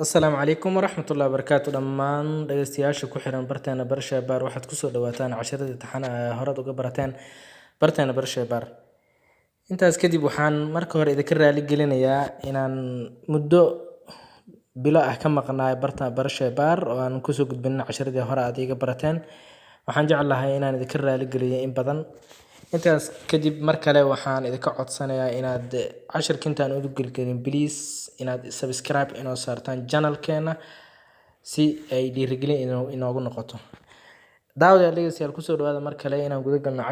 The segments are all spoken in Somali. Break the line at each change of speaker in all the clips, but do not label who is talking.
Asalaamu calaykum waraxmatullaahi wabarakaatu dhammaan dhageystayaasha ku xiran barteena Barasha Baar waxaad kusoo dhawaataan casharadii taxanaha ee horaad uga barateen barteena Barasha Baar. Intaas kadib waxaan marka hore idinka raali gelinayaa inaan muddo bilo ah ka maqnaay barta Barasha Baar oo aan kusoo gudbinin casharadii hore aad iga barateen. Waxaan jeclahay inaan idinka raali geliyo in badan. Intaas kadib mar kale waxaan idinka codsanayaa inaad casharka intaan u gelgelin please inaad subscribe inoo saartaan channelkeena si ay dhiirigelin inoogu noqoto. Daawadayaal dhegeystayaal kusoo dhawaada mar kale inaan guda galno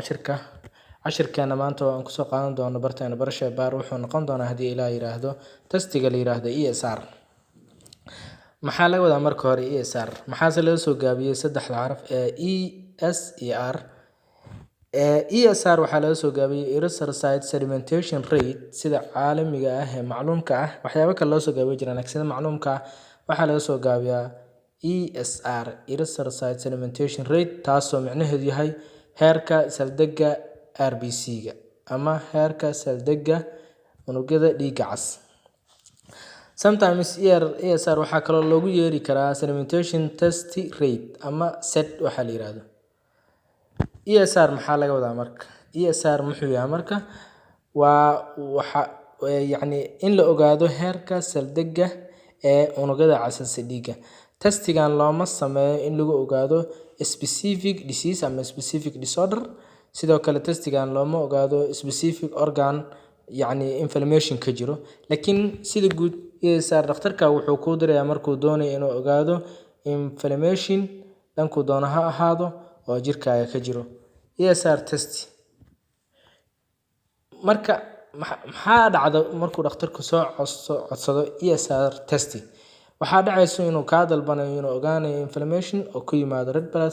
casharkeena maanta oo aan kusoo qaadan doono barteena Barasha Baar wuxuu noqon doonaa haddii Ilaahay yiraahdo testiga la yiraahdo ESR. Maxaa laga wadaa marka hore ESR? Maxaase laga soo gaabiyay saddexda xaraf ee ES iyo R? ESR waxaa laga soo gaabiyay Erythrocyte Sedimentation Rate sida caalamiga ah ee macluumka ah. Waxyaabo kale loo soo gaabiyo jiraan sida macluumka ah waxaa laga soo gaabiyaa ESR Erythrocyte Sedimentation Rate taasoo micnaheedu yahay heerka saldhigga RBC-ga ama heerka saldhigga unugyada dhiigga cas. Sometimes ESR waxaa kaloo loogu yeeri karaa Sedimentation Test Rate ama SET waxaa la yiraahdo. ESR maxaa laga wadaa marka? ESR muxuu yahay marka? waxa in la ogaado heerka saldhigga ee unugyada cas ee dhiigga. Testigan looma sameeyo in lagu ogaado specific disease ama specific disorder. Sidoo kale testigan looma ogaado specific organ inflammation ka jiro. Laakiin sida guud ESR dhakhtarka wuxuu ku dirayaa markuu doonayo inuu ogaado inflammation dhanku doono ha ahaado oo jirkaaga ka jiro. ESR test marka maxaa dhacdo markuu dhakhtarku soo codsado ESR test? Waxaa dhacayso inuu ka dalbanayo inuu ogaanayo inflammation oo ku yimaado red blood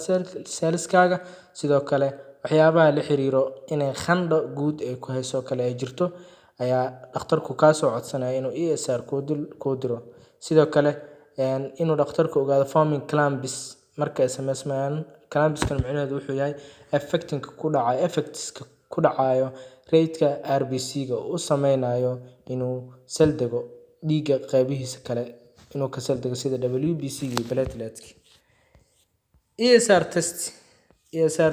cellskaaga. Sidoo kale waxyaabaha la xiriiro inay qandho guud ay ku hayso kale ay jirto ayaa dhakhtarku ka soo codsanaya inuu ESR ku diro. Sidoo kale inuu dhakhtarku ogaado forming clumps marka ay sameysmayaan. Clumps-kan micnaheedu wuxuu yahay effects ku dhacayo rate-ka RBC-ga uu sameynayo inuu saldhigo dhiigga qaybihiisa kale inuu ka saldhigo sida WBC iyo platelets. ESR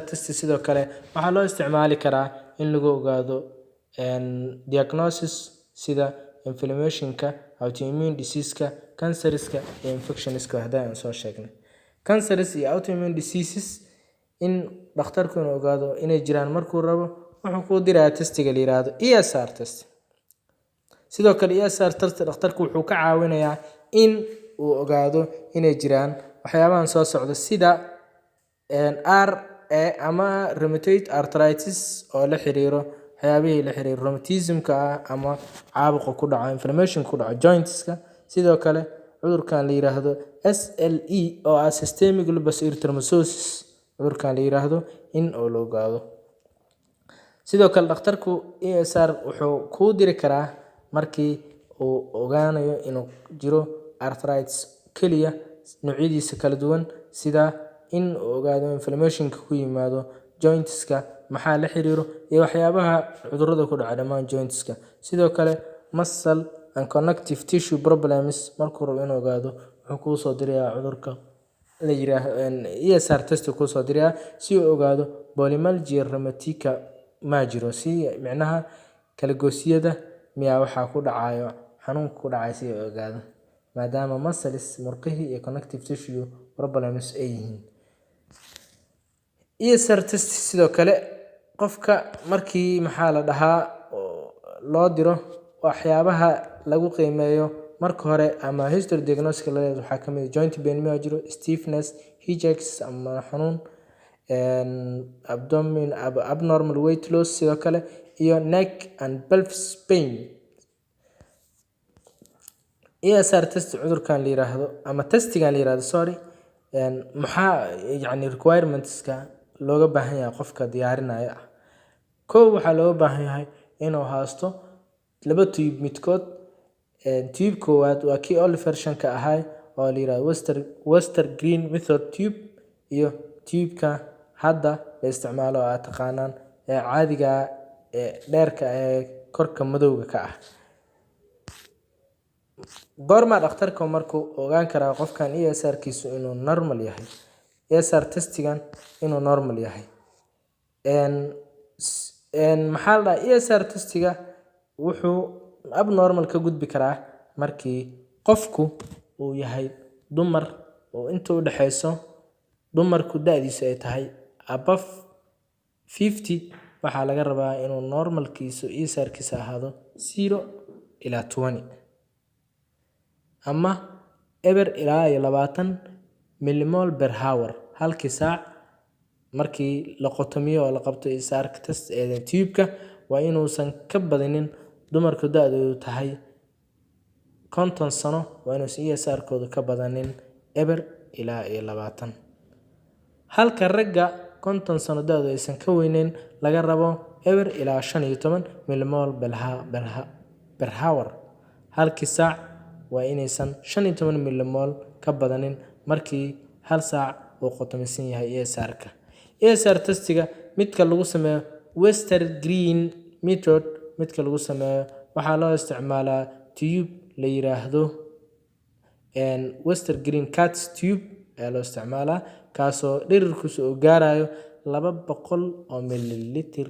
test sidoo kale waxaa loo isticmaali karaa in lagu ogaado diagnosis sida inflammation-ka, autoimmune disease-ka, cancer-iska iyo infection-iska haddii aan soo sheegnay. Cancers iyo autoimmune diseases in dhakhtarku inuu ogaado inay jiraan markuu rabo wuxuu ku dirayaa testiga la yiraahdo ESR test. Sidoo kale ESR test dhakhtarku wuxuu ka caawinayaa in uu ogaado inay jiraan waxyaabahan soo socda sida RA ama rheumatoid arthritis oo la xiriiro waxyaabihii la xiriiro rheumatism-ka ama caabuqa ku dhaca inflammation ku dhaca joints-ka. Sidoo kale cudurkan la yiraahdo SLE oo ah systemic lupus erythematosus cudurkan la yiraahdo in oo la ogaado. Sidoo kale dhakhtarku ESR wuxuu ku diri karaa markii uu ogaanayo inuu jiro arthritis kaliya noocyadiisa kala duwan sida in uu ogaado inflammation-ka ku yimaado joints-ka maxaa la xiriiro iyo waxyaabaha cudurrada ku dhaca dhammaan joints-ka. Sidoo kale muscle and connective tissue problems markuu rabo inuu ogaado wuxuu ku soo dirayaa cudurka la yiraahdo ESR test ku soo dirayaa si uu ogaado polymyalgia rheumatica ma jiro si micnaha kala goosiyada miyaa waxaa ku dhacayo xanuun ku dhacay si uu ogaado maadaama muscles murqaha iyo connective tissue problems ay yihiin. ESR test sidoo kale qofka markii maxaa la dhahaa loo diro waxyaabaha lagu qiimeeyo marka hore ama history diagnosis la leeyahay waxaa kamid ah joint pain ma jiro, stiffness, headaches ama xanuun, abnormal weight loss sidoo kale iyo neck and pelvis pain. ESR test cudurkan la yiraahdo ama testigan la yiraahdo maxaa requirements-ka looga baahan yahay qofka diyaarinaya. Waxaa looga baahan yahay inuu haysto laba tube midkood. Tube koowaad waa kii old version-ka ahaa oo la yiraahdo Western green method tube iyo tube-ka hadda la isticmaalo oo taqaanaan ee caadiga ee dheerka ee korka madowga ka ah. goorma dhakhtarka markuu ogaan karaa qofkan ESR-kiisu inuu normal yahay, ESR testigan inuu normal yahay. maxaa la dhahaa ESR testiga wuxuu abnormal ka gudbi karaa markii qofku uu yahay dumar oo inta u dhaxayso dumarku da'diisu ay tahay above 50, waxaa laga rabaa inuu normalkiisu ESR-kiisa ahaado 0 ilaa 20 ama eber ilaa 20 millimol per hour halkii saac. markii la qotomiyo oo la qabto ESR test ee tube-ka waa inuusan ka badinin dumarku da'doodu tahay 50 sano, waa inuusan ESR-koodu ka badanin eber ilaa 20, halka ragga 50 sano da'doodu aysan ka weyneyn laga rabo eber ilaa 15 millimol per hour halkii saac waa inaysan 15 millimol ka badanin markii hal saac uu qotomisan yahay ESR-ka. ESR testiga midka lagu sameeyo Western Green method, midka lagu sameeyo waxaa loo isticmaalaa tube la yiraahdo Western Green Cats tube ayaa loo isticmaalaa, kaasoo dhirirkiisu uu gaarayo 200 milliliter,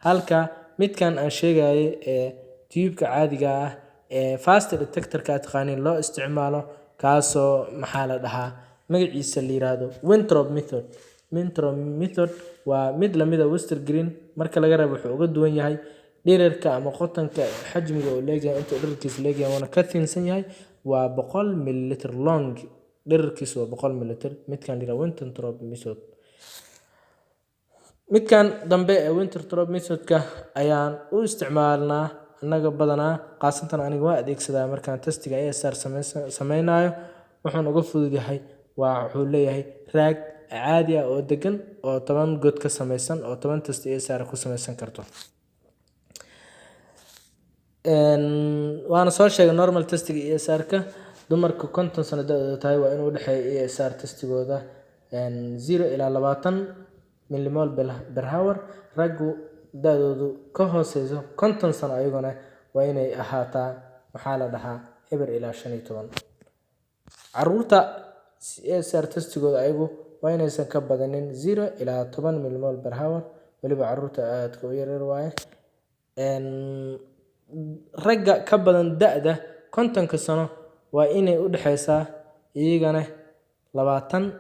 halka midkan aan sheegayay ee tube-ka caadiga ah ee fast detector-ka taqaaniin loo isticmaalo, kaasoo maxaa la dhahaa magaciisa la yiraahdo Winthrop method. Winthrop method waa mid lamid ah Western Green, marka laga reebo wuxuu uga duwan yahay dhirirka ama qotonka xajmiga oo leeyahay, inta dhirirkiisu leeyahay wana ka thinsan yahay, waa 100 milliliter long, dhirirkiisu waa 100 milliliter. midkan la yiraahdo Winthrop method. midkan dambe ee Winthrop method-ka ayaan u isticmaalnaa anaga badanaa, qaasatan aniga waa adeegsadaa markaan testiga ESR sameynayo. wuxuuna uga fudud yahay, wuxuu leeyahay raag caadi ah oo degan oo 10 god ka samaysan oo 10 test ESR ku samaysan karto. waana soo sheegay normal testiga ESR-ka dumarka 50 sano da'doodu tahay waa inuu u dhaxeeyo ESR testigooda 0 ilaa 20 millimol per hour. raggu da'doodu ka hooseyso 50 sano ayaguna waa inay ahaataa maxaa la dhahaa eber ilaa 15. caruurta ESR testigooda ayagu waa inaysan ka badanin 0 ilaa 10 millimol per hour, waliba caruurta aadka u yaryar waaye. ragga ka badan da'da 50 sano waa inay u dhaxaysaa iyagana 20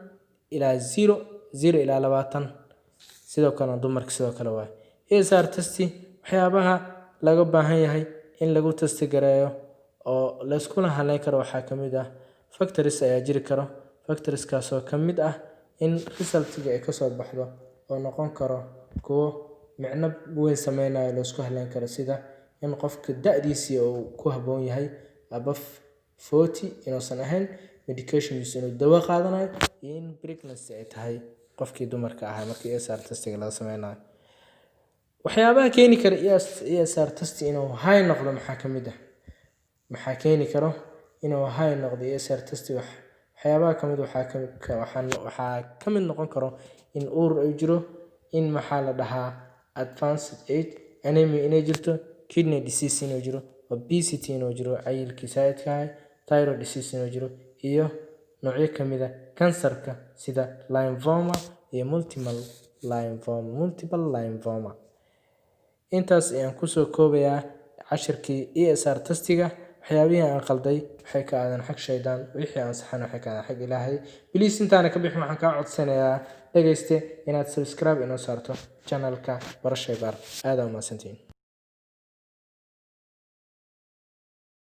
ilaa 0 ilaa 20, sidoo kale dumarka sidoo kale waaye. ESR testi waxyaabaha laga baahan yahay in lagu testi gareeyo oo la isku halayn karo waxaa ka mid ah factors ayaa jiri karo. factorskaasoo ka mid ah in resultiga ay kasoo baxdo oo noqon karo kuwo micno weyn sameynayo la isku halayn karo, sida in qofka da'diisii uu ku habboon yahay above 40 inuusan ahayn, medication inuu dawo qaadanayo, iyo in pregnancy ay tahay qofkii dumarka ahaa markii ESR testiga laga sameynayo. waxyaabaha keeni kara ESR testi inuu high noqdo maxaa ka mid ah, maxaa keeni karo inuu high noqdo ESR testi waxyaabaha ka mid waxaa ka mid noqon karo in uur ay jiro, in maxaa la dhahaa advanced age, anemia inay jirto, kidney disease inuu jiro, obesity inuu jiro, cayilkii saa'idka ah, thyroid disease inuu jiro, iyo noocyo ka mid ah kansarka sida lymphoma iyo multiple lymphoma. intaas ayaan kusoo koobayaa cashirkii ESR testiga. waxyaabihii aan qalday waxay ka aadan xag shaydaan, wixii aan saxan waxay ka aadan xag Ilaahay. Please intaana ka bixin waxaan kaa codsanayaa dhageyste inaad subscribe inoo saarto channelka Baro Shaybaar. aad u mahadsantihiin.